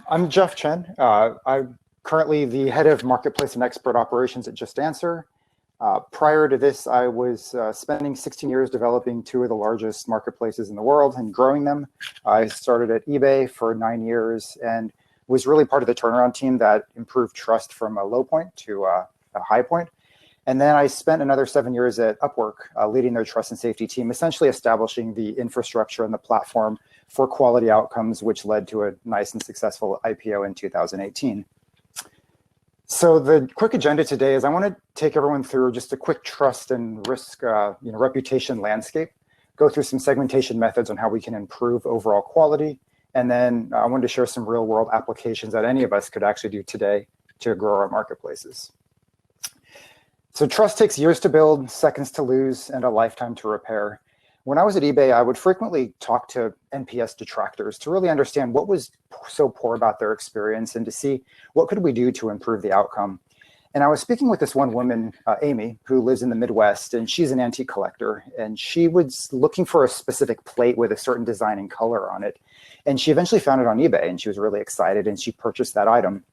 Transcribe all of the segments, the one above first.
I'm Jeff Chen. I'm currently the head of marketplace and expert operations at Just Answer. Prior to this, I was spending 16 years developing two of the largest marketplaces in the world and growing them. I started at eBay for 9 years and was really part of the turnaround team that improved trust from a low point to a high point. And then I spent another 7 years at Upwork, leading their trust and safety team, essentially establishing the infrastructure and the platform for quality outcomes, which led to a nice and successful IPO in 2018. So the quick agenda today is I want to take everyone through just a quick trust and risk, reputation landscape, go through some segmentation methods on how we can improve overall quality. And then I wanted to share some real world applications that any of us could actually do today to grow our marketplaces. So trust takes years to build, seconds to lose, and a lifetime to repair. When I was at eBay, I would frequently talk to NPS detractors to really understand what was so poor about their experience and to see what could we do to improve the outcome. And I was speaking with this one woman, Amy, who lives in the Midwest, and she's an antique collector. And she was looking for a specific plate with a certain design and color on it. And she eventually found it on eBay, and she was really excited, and she purchased that item.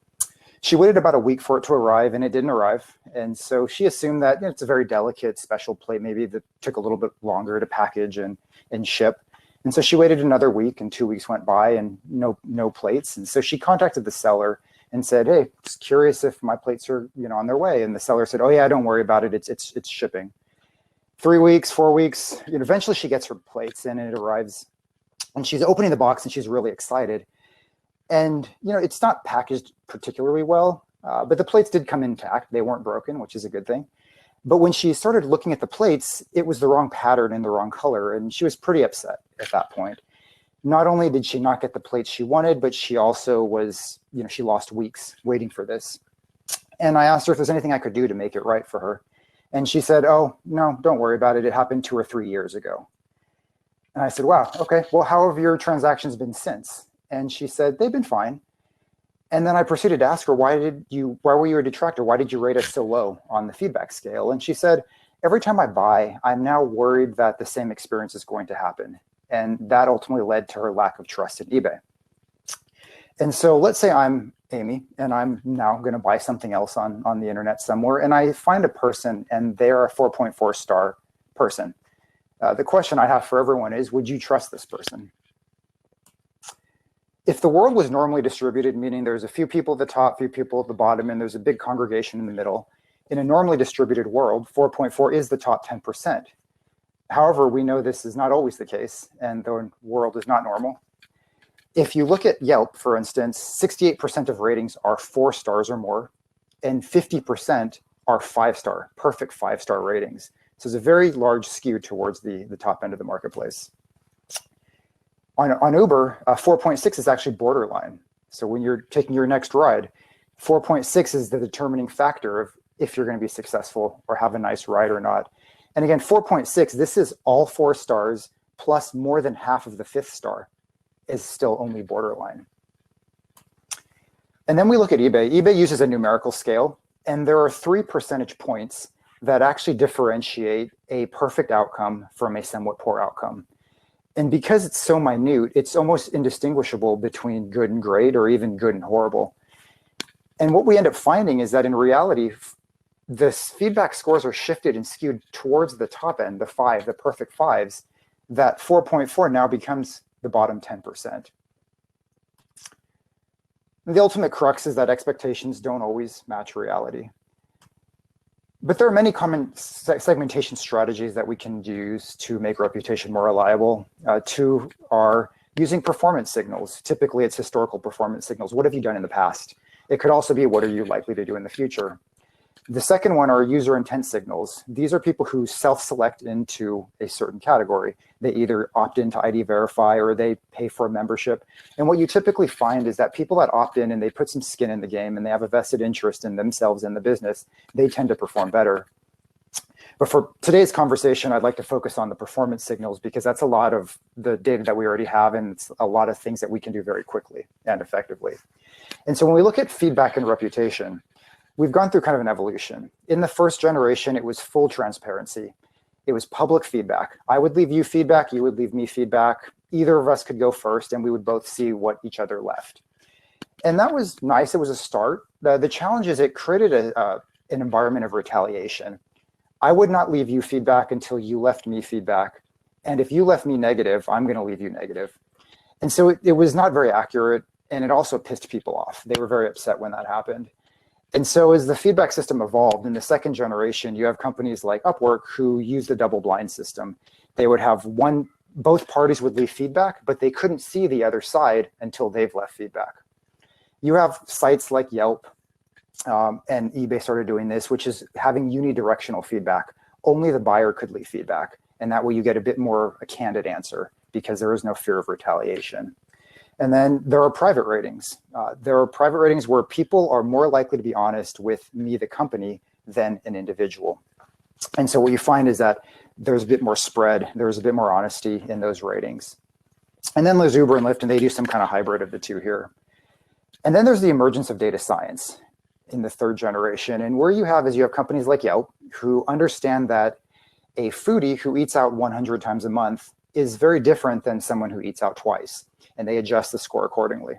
She waited about a week for it to arrive, and it didn't arrive. And so she assumed that it's a very delicate, special plate, maybe that took a little bit longer to package and ship. And so she waited another week, and 2 weeks went by, and no plates. And so she contacted the seller and said, "Hey, just curious if my plates are on their way." And the seller said, "Oh yeah, don't worry about it. It's shipping." 3 weeks, 4 weeks. Eventually, she gets her plates, and it arrives. And she's opening the box, and she's really excited. And it's not packaged particularly well, but the plates did come intact. They weren't broken, which is a good thing. But when she started looking at the plates, it was the wrong pattern and the wrong color, and she was pretty upset at that point. Not only did she not get the plates she wanted, but she also was, she lost weeks waiting for this. And I asked her if there's anything I could do to make it right for her. And she said, "Oh, no, don't worry about it. It happened 2 or 3 years ago." And I said, "Wow, okay, well, how have your transactions been since?" And she said, "They've been fine." And then I proceeded to ask her, why were you a detractor? Why did you rate us so low on the feedback scale? And she said, "Every time I buy, I'm now worried that the same experience is going to happen." And that ultimately led to her lack of trust in eBay. And so let's say I'm Amy, and I'm now going to buy something else on the internet somewhere, and I find a person, and they're a 4.4 star person. The question I have for everyone is, would you trust this person? If the world was normally distributed, meaning there's a few people at the top, few people at the bottom, and there's a big congregation in the middle, in a normally distributed world, 4.4 is the top 10%. However, we know this is not always the case, and the world is not normal. If you look at Yelp, for instance, 68% of ratings are 4 stars or more, and 50% are 5-star, perfect 5-star ratings. So there's a very large skew towards the top end of the marketplace. On Uber, 4.6 is actually borderline. So when you're taking your next ride, 4.6 is the determining factor of if you're going to be successful or have a nice ride or not. And again, 4.6, this is all 4 stars plus more than half of the 5th star is still only borderline. And then we look at eBay. eBay uses a numerical scale, and there are 3 percentage points that actually differentiate a perfect outcome from a somewhat poor outcome. And because it's so minute, it's almost indistinguishable between good and great or even good and horrible. And what we end up finding is that in reality, the feedback scores are shifted and skewed towards the top end, the 5, the perfect 5s, that 4.4 now becomes the bottom 10%. And the ultimate crux is that expectations don't always match reality. But there are many common segmentation strategies that we can use to make reputation more reliable. 2 are using performance signals. Typically, it's historical performance signals. What have you done in the past? It could also be, what are you likely to do in the future? The second one are user intent signals. These are people who self-select into a certain category. They either opt into ID Verify or they pay for a membership. And what you typically find is that people that opt in and they put some skin in the game and they have a vested interest in themselves and the business, they tend to perform better. But for today's conversation, I'd like to focus on the performance signals because that's a lot of the data that we already have, and it's a lot of things that we can do very quickly and effectively. And so when we look at feedback and reputation, we've gone through kind of an evolution. In the first generation, it was full transparency. It was public feedback. I would leave you feedback, you would leave me feedback. Either of us could go first, and we would both see what each other left. And that was nice. It was a start. The challenge is it created an environment of retaliation. I would not leave you feedback until you left me feedback. And if you left me negative, I'm going to leave you negative. And so it was not very accurate. And it also pissed people off. They were very upset when that happened. And so as the feedback system evolved in the second generation, you have companies like Upwork who use the double blind system. They would have both parties would leave feedback, but they couldn't see the other side until they've left feedback. You have sites like Yelp, and eBay started doing this, which is having unidirectional feedback. Only the buyer could leave feedback. And that way you get a bit more a candid answer because there is no fear of retaliation. And then there are private ratings. There are private ratings where people are more likely to be honest with me, the company, than an individual. And so what you find is that there's a bit more spread. There's a bit more honesty in those ratings. And then there's Uber and Lyft, and they do some kind of hybrid of the two here. And then there's the emergence of data science in the third generation. And where you have companies like Yelp who understand that a foodie who eats out 100 times a month is very different than someone who eats out twice, and they adjust the score accordingly.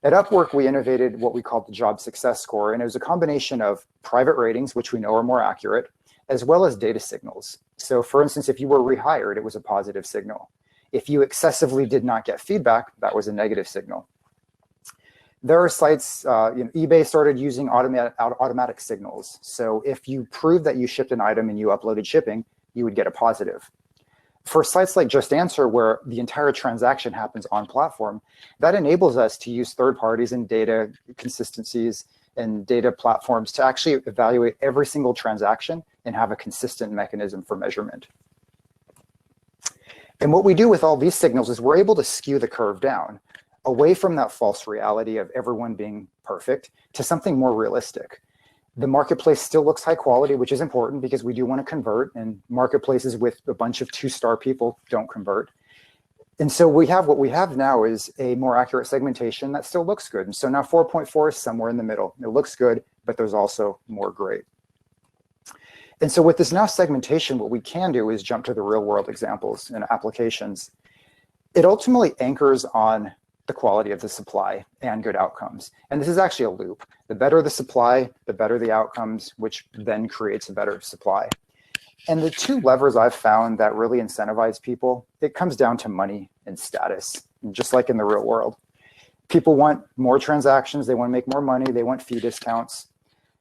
At Upwork, we innovated what we called the job success score, and it was a combination of private ratings, which we know are more accurate, as well as data signals. So for instance, if you were rehired, it was a positive signal. If you excessively did not get feedback, that was a negative signal. There are sites, eBay started using automatic signals. So if you proved that you shipped an item and you uploaded shipping, you would get a positive. For sites like Just Answer, where the entire transaction happens on platform, that enables us to use third parties and data consistencies and data platforms to actually evaluate every single transaction and have a consistent mechanism for measurement. And what we do with all these signals is we're able to skew the curve down away from that false reality of everyone being perfect to something more realistic. The marketplace still looks high quality, which is important because we do want to convert, and marketplaces with a bunch of 2-star people don't convert. And so what we have now is a more accurate segmentation that still looks good. And so now 4.4 is somewhere in the middle. It looks good, but there's also more great. And so with this now segmentation, what we can do is jump to the real world examples and applications. It ultimately anchors on the quality of the supply and good outcomes. And this is actually a loop. The better the supply, the better the outcomes, which then creates a better supply. And the two levers I've found that really incentivize people, it comes down to money and status, just like in the real world. People want more transactions, they want to make more money, they want fee discounts,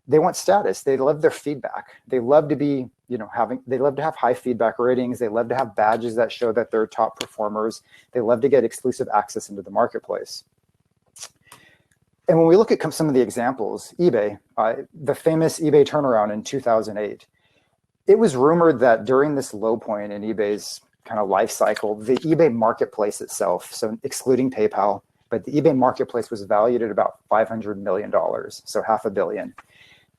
they want status, they love their feedback. They love to be, they love to have high feedback ratings, they love to have badges that show that they're top performers, they love to get exclusive access into the marketplace. And when we look at some of the examples, eBay, the famous eBay turnaround in 2008, it was rumored that during this low point in eBay's kind of life cycle, the eBay marketplace itself, so excluding PayPal, but the eBay marketplace was valued at about $500 million, so $500 million.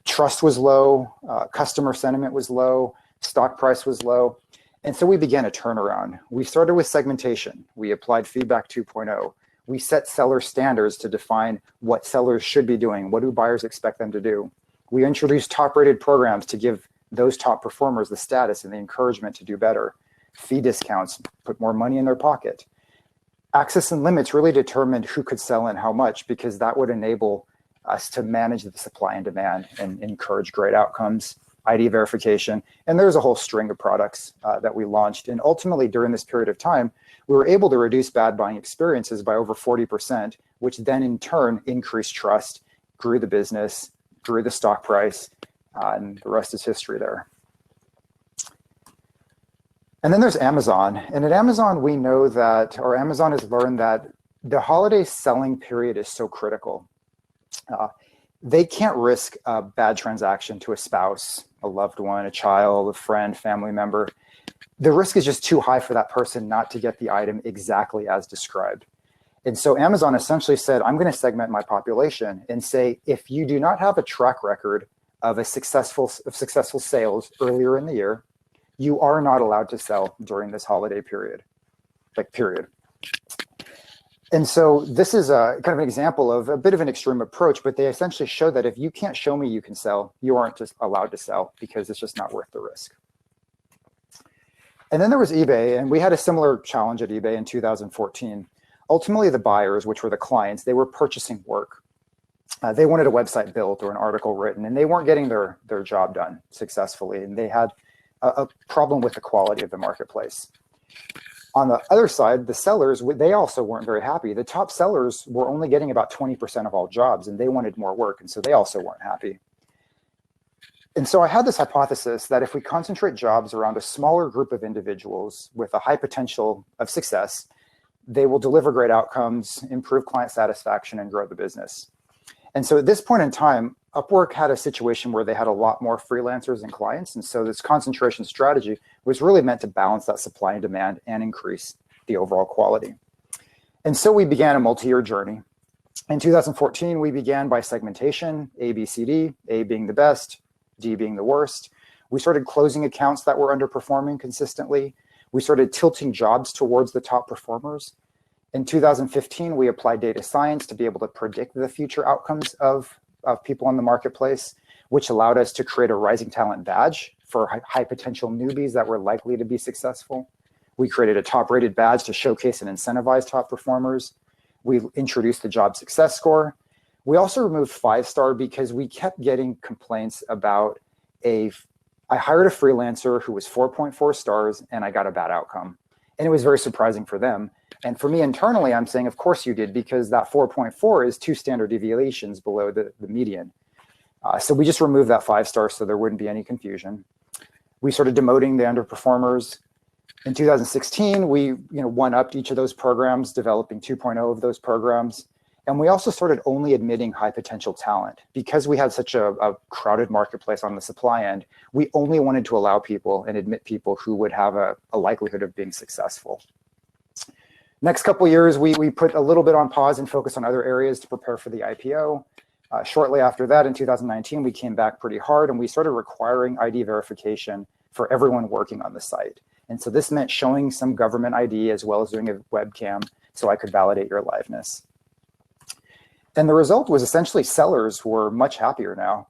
Trust was low, customer sentiment was low, stock price was low. And so we began a turnaround. We started with segmentation. We applied Feedback 2.0. We set seller standards to define what sellers should be doing. What do buyers expect them to do? We introduced top-rated programs to give those top performers the status and the encouragement to do better. Fee discounts, put more money in their pocket. Access and limits really determined who could sell and how much, because that would enable us to manage the supply and demand and encourage great outcomes, ID verification. And there's a whole string of products that we launched. And ultimately, during this period of time, we were able to reduce bad buying experiences by over 40%, which then in turn increased trust, grew the business, grew the stock price, and the rest is history there. And then there's Amazon. And at Amazon, we know that, or Amazon has learned that the holiday selling period is so critical. They can't risk a bad transaction to a spouse, a loved one, a child, a friend, family member. The risk is just too high for that person not to get the item exactly as described. And so Amazon essentially said, I'm going to segment my population and say, if you do not have a track record of successful sales earlier in the year, you are not allowed to sell during this holiday period, period. And so this is a kind of an example of a bit of an extreme approach, but they essentially show that if you can't show me you can sell, you aren't just allowed to sell because it's just not worth the risk. And then there was eBay, and we had a similar challenge at eBay in 2014. ultimately the buyers, which were the clients, they were purchasing work. They wanted a website built or an article written, and they weren't getting their job done successfully, and they had a problem with the quality of the marketplace. On the other side, the sellers, they also weren't very happy. The top sellers were only getting about 20% of all jobs, and they wanted more work, and so they also weren't happy. And so I had this hypothesis that if we concentrate jobs around a smaller group of individuals with a high potential of success, they will deliver great outcomes, improve client satisfaction, and grow the business. And so at this point in time, Upwork had a situation where they had a lot more freelancers and clients. And so this concentration strategy was really meant to balance that supply and demand and increase the overall quality. And so we began a multi-year journey. In 2014, we began by segmentation, A, B, C, D, A being the best, D being the worst. We started closing accounts that were underperforming consistently. We started tilting jobs towards the top performers. In 2015, we applied data science to be able to predict the future outcomes of people in the marketplace, which allowed us to create a rising talent badge for high potential newbies that were likely to be successful. We created a top rated badge to showcase and incentivize top performers. We introduced the job success score. We also removed 5-star because we kept getting complaints about I hired a freelancer who was 4.4 stars and I got a bad outcome. And it was very surprising for them. And for me internally, I'm saying, of course you did, because that 4.4 is 2 standard deviations below the median. So we just removed that 5-star so there wouldn't be any confusion. We started demoting the underperformers. In 2016, we one-upped each of those programs, developing 2.0 of those programs. And we also started only admitting high potential talent. Because we had such a crowded marketplace on the supply end, we only wanted to allow people and admit people who would have a likelihood of being successful. Next couple of years, we put a little bit on pause and focused on other areas to prepare for the IPO. Shortly after that, in 2019, we came back pretty hard and we started requiring ID verification for everyone working on the site. And so this meant showing some government ID as well as doing a webcam so I could validate your liveness. And the result was essentially sellers were much happier now.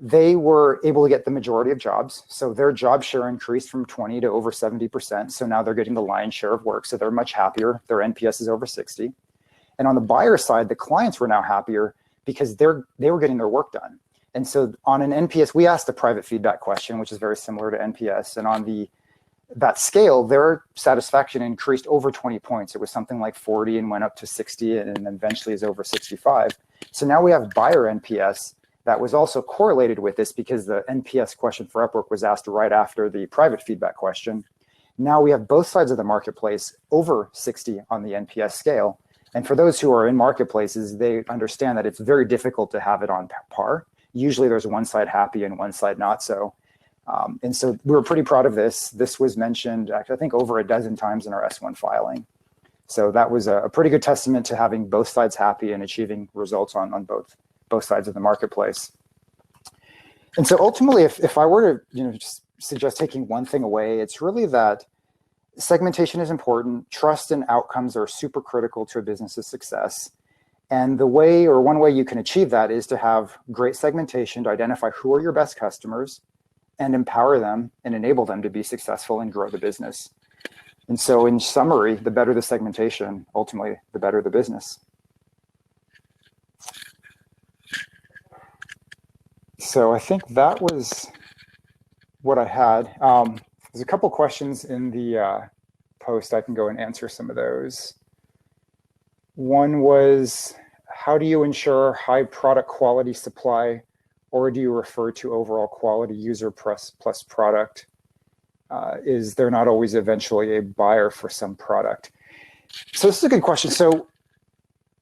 They were able to get the majority of jobs. So their job share increased from 20 to over 70%. So now they're getting the lion's share of work. So they're much happier. Their NPS is over 60. And on the buyer side, the clients were now happier because they were getting their work done. And so on an NPS, we asked a private feedback question, which is very similar to NPS. And on that scale, their satisfaction increased over 20 points. It was something like 40 and went up to 60 and then eventually is over 65. So now we have buyer NPS that was also correlated with this because the NPS question for Upwork was asked right after the private feedback question. Now we have both sides of the marketplace over 60 on the NPS scale. And for those who are in marketplaces, they understand that it's very difficult to have it on par. Usually there's one side happy and one side not so. And so we were pretty proud of this. This was mentioned, I think, over a dozen times in our S1 filing. So that was a pretty good testament to having both sides happy and achieving results on both sides of the marketplace. And so ultimately, if I were to just suggest taking one thing away, it's really that segmentation is important. Trust and outcomes are super critical to a business's success. And one way you can achieve that is to have great segmentation to identify who are your best customers and empower them and enable them to be successful and grow the business. And so in summary, the better the segmentation, ultimately, the better the business. So I think that was what I had. There's a couple questions in the post. I can go and answer some of those. One was, how do you ensure high product quality supply, or do you refer to overall quality user plus product? Is there not always eventually a buyer for some product? So this is a good question. So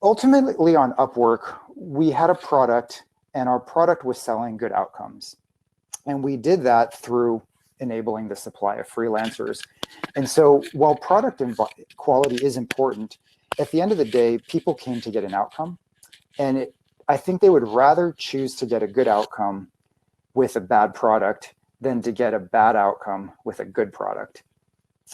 ultimately on Upwork, we had a product and our product was selling good outcomes. And we did that through enabling the supply of freelancers. And so while product and quality is important, at the end of the day, people came to get an outcome. And I think they would rather choose to get a good outcome with a bad product than to get a bad outcome with a good product.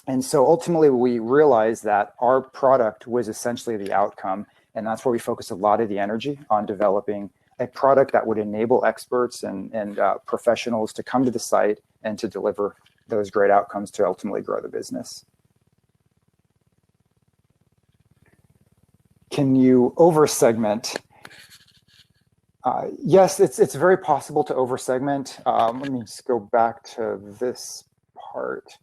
And so ultimately we realized that our product was essentially the outcome. And that's where we focused a lot of the energy on developing a product that would enable experts and professionals to come to the site and to deliver those great outcomes to ultimately grow the business. Can you over-segment? Yes, it's very possible to over-segment. Let me just go back to this part.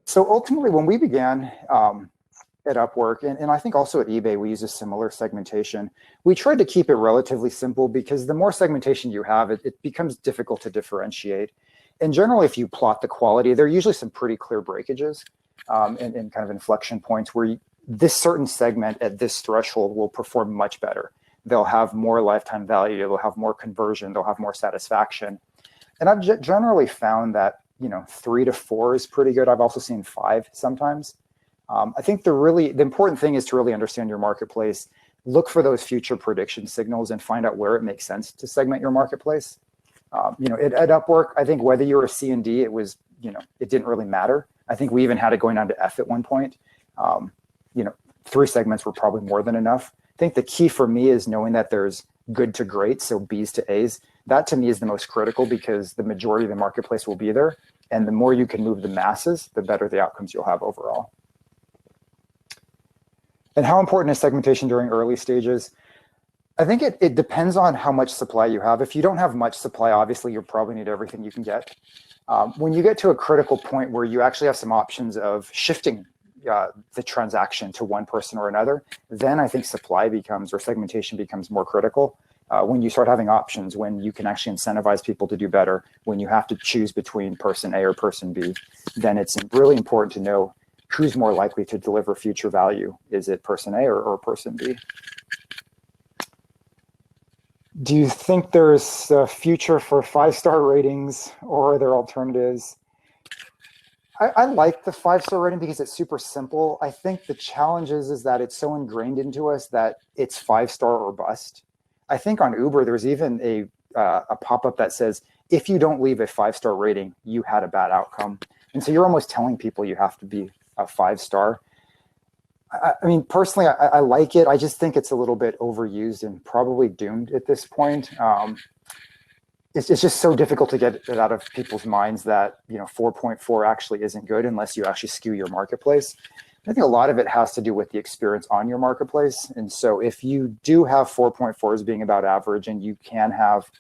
So ultimately, when we began at Upwork, and I think also at eBay, we use a similar segmentation. We tried to keep it relatively simple because the more segmentation you have, it becomes difficult to differentiate. And generally, if you plot the quality, there are usually some pretty clear breakages and kind of inflection points where this certain segment at this threshold will perform much better. They'll have more lifetime value, they'll have more conversion, they'll have more satisfaction. And I've generally found that 3 to 4 is pretty good. I've also seen 5 sometimes. I think the important thing is to really understand your marketplace, look for those future prediction signals and find out where it makes sense to segment your marketplace. At Upwork, I think whether you're a C and D, it didn't really matter. I think we even had it going down to F at one point. 3 segments were probably more than enough. I think the key for me is knowing that there's good to great, so B's to A's. That to me is the most critical because the majority of the marketplace will be there. And the more you can move the masses, the better the outcomes you'll have overall. And how important is segmentation during early stages? I think it depends on how much supply you have. If you don't have much supply, obviously you'll probably need everything you can get. When you get to a critical point where you actually have some options of shifting the transaction to one person or another, then I think segmentation becomes more critical. When you start having options, when you can actually incentivize people to do better, when you have to choose between person A or person B, then it's really important to know who's more likely to deliver future value. Is it person A or person B? Do you think there's a future for 5-star ratings, or are there alternatives? I like the 5-star rating because it's super simple. I think the challenge is that it's so ingrained into us that it's 5-star or bust. I think on Uber, there's even a pop-up that says, if you don't leave a 5-star rating, you had a bad outcome. And so you're almost telling people you have to be a 5-star. I mean, personally, I like it. I just think it's a little bit overused and probably doomed at this point. It's just so difficult to get it out of people's minds that 4.4 actually isn't good unless you actually skew your marketplace. I think a lot of it has to do with the experience on your marketplace. And so if you do have 4.4s being about average and you can have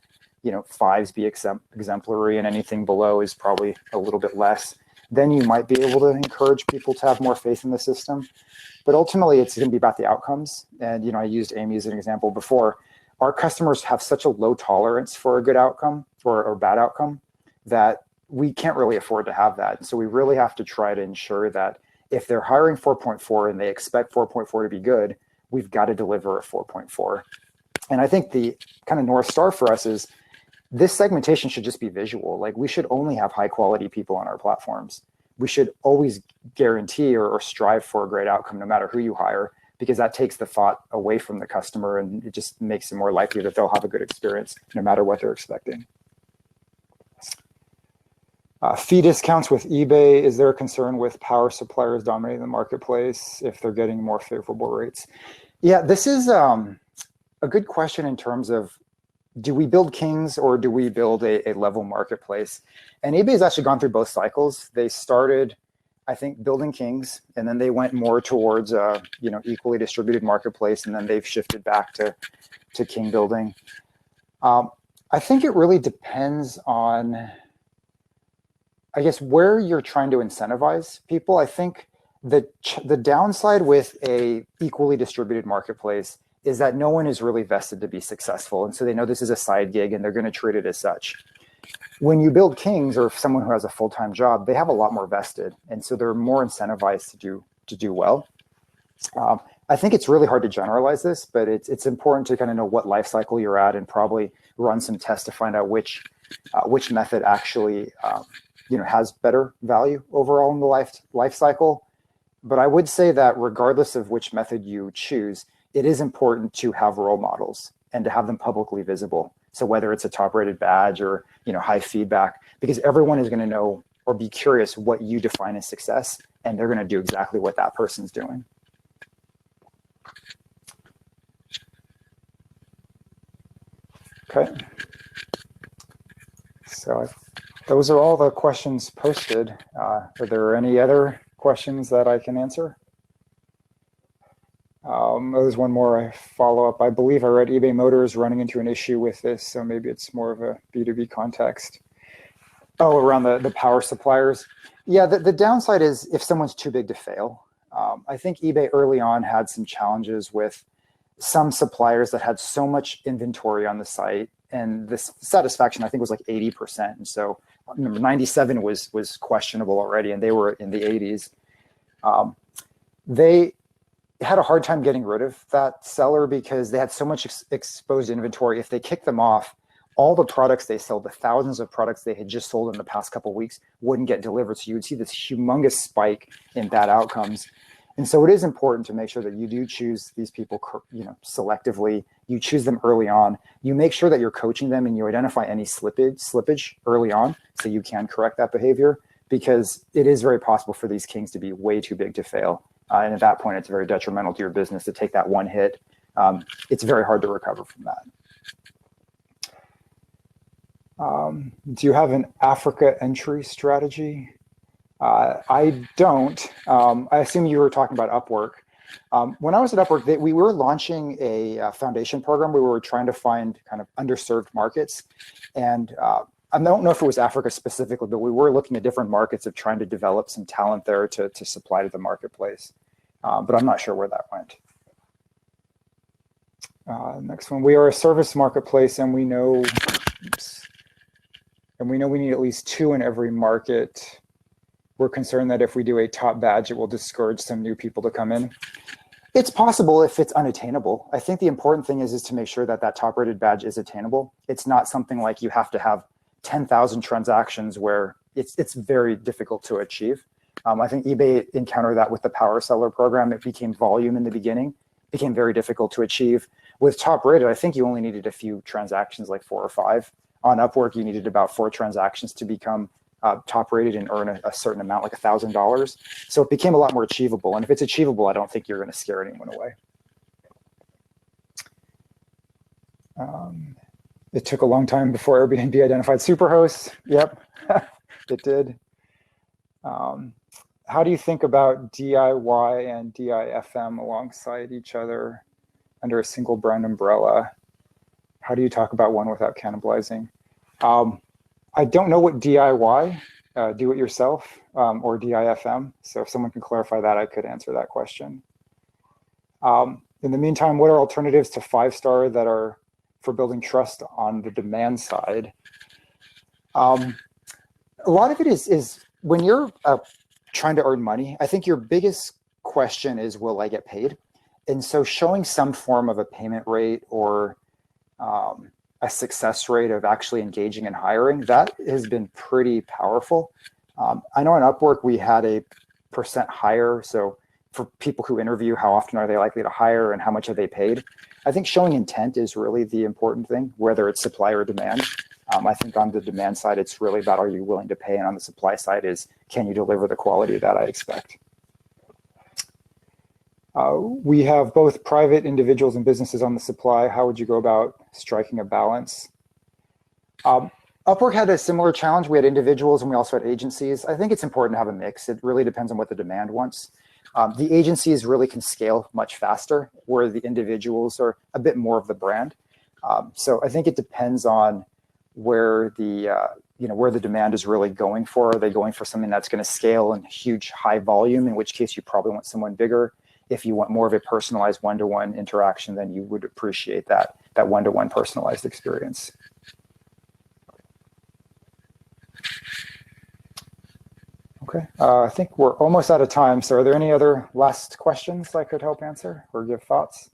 5s be exemplary and anything below is probably a little bit less, then you might be able to encourage people to have more faith in the system. But ultimately, it's going to be about the outcomes. And I used Amy as an example before. Our customers have such a low tolerance for a good outcome or bad outcome that we can't really afford to have that. So we really have to try to ensure that if they're hiring 4.4 and they expect 4.4 to be good, we've got to deliver a 4.4. And I think the kind of North Star for us is this segmentation should just be visual. Like, we should only have high quality people on our platforms. We should always guarantee or strive for a great outcome no matter who you hire, because that takes the thought away from the customer and it just makes it more likely that they'll have a good experience no matter what they're expecting. Fee discounts with eBay. Is there a concern with power suppliers dominating the marketplace if they're getting more favorable rates? Yeah, this is a good question in terms of, do we build kings or do we build a level marketplace? And eBay has actually gone through both cycles. They started, I think, building kings, and then they went more towards equally distributed marketplace, and then they've shifted back to king building. I think it really depends on, I guess, where you're trying to incentivize people. I think the downside with a equally distributed marketplace is that no one is really vested to be successful, and so they know this is a side gig and they're going to treat it as such. When you build kings, or someone who has a full-time job, they have a lot more vested, and so they're more incentivized to do well. I think it's really hard to generalize this, but it's important to kind of know what life cycle you're at and probably run some tests to find out which method actually has better value overall in the life cycle. But I would say that regardless of which method you choose, it is important to have role models and to have them publicly visible. So whether it's a top-rated badge or high feedback, because everyone is going to know or be curious what you define as success, and they're going to do exactly what that person's doing. Okay. So those are all the questions posted. Are there any other questions that I can answer? There's one more follow-up. I believe I read eBay Motors running into an issue with this, so maybe it's more of a B2B context. Oh, around the power suppliers. Yeah, the downside is if someone's too big to fail. I think eBay early on had some challenges with some suppliers that had so much inventory on the site, and this satisfaction I think was like 80%. And so 97 was questionable already, and they were in the 80s. They had a hard time getting rid of that seller because they had so much exposed inventory. If they kicked them off, all the products they sell, the thousands of products they had just sold in the past couple of weeks, wouldn't get delivered. So you would see this humongous spike in bad outcomes. And so it is important to make sure that you do choose these people, selectively. You choose them early on. You make sure that you're coaching them and you identify any slippage early on so you can correct that behavior, because it is very possible for these kings to be way too big to fail. And at that point, it's very detrimental to your business to take that one hit. It's very hard to recover from that. Do you have an Africa entry strategy? I don't. I assume you were talking about Upwork. When I was at Upwork, we were launching a foundation program where we were trying to find kind of underserved markets. And I don't know if it was Africa specifically, but we were looking at different markets of trying to develop some talent there to supply to the marketplace. But I'm not sure where that went. Next one, we are a service marketplace and we know, we need at least 2 in every market. We're concerned that if we do a top badge, it will discourage some new people to come in. It's possible if it's unattainable. I think the important thing is to make sure that that top rated badge is attainable. It's not something like you have to have 10,000 transactions where it's very difficult to achieve. I think eBay encountered that with the power seller program. It became volume in the beginning, became very difficult to achieve. With top rated, I think you only needed a few transactions, like 4 or 5. On Upwork, you needed about 4 transactions to become top rated and earn a certain amount, like $1,000. So it became a lot more achievable. And if it's achievable, I don't think you're going to scare anyone away. It took a long time before Airbnb identified superhosts. Yep, it did. How do you think about DIY and DIFM alongside each other under a single brand umbrella? How do you talk about one without cannibalizing? I don't know what DIY, do it yourself, or DIFM. So if someone can clarify that, I could answer that question. In the meantime, what are alternatives to 5-star that are for building trust on the demand side? A lot of it is when you're trying to earn money, I think your biggest question is, will I get paid? And so showing some form of a payment rate or a success rate of actually engaging and hiring, that has been pretty powerful. I know on Upwork, we had a % hire. So for people who interview, how often are they likely to hire and how much have they paid? I think showing intent is really the important thing, whether it's supply or demand. I think on the demand side, it's really about, are you willing to pay? And on the supply side is, can you deliver the quality that I expect? We have both private individuals and businesses on the supply. How would you go about striking a balance? Upwork had a similar challenge. We had individuals and we also had agencies. I think it's important to have a mix. It really depends on what the demand wants. The agencies really can scale much faster, where the individuals are a bit more of the brand. So I think it depends on where the demand is really going for. Are they going for something that's going to scale in huge high volume, in which case you probably want someone bigger. If you want more of a personalized one-to-one interaction, then you would appreciate that one-to-one personalized experience. Okay, I think we're almost out of time. So are there any other last questions I could help answer or give thoughts?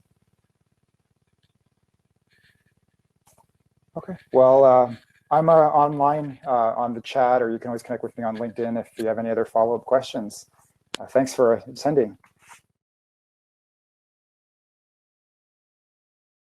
Okay, well, I'm online on the chat, or you can always connect with me on LinkedIn if you have any other follow-up questions. Thanks for attending.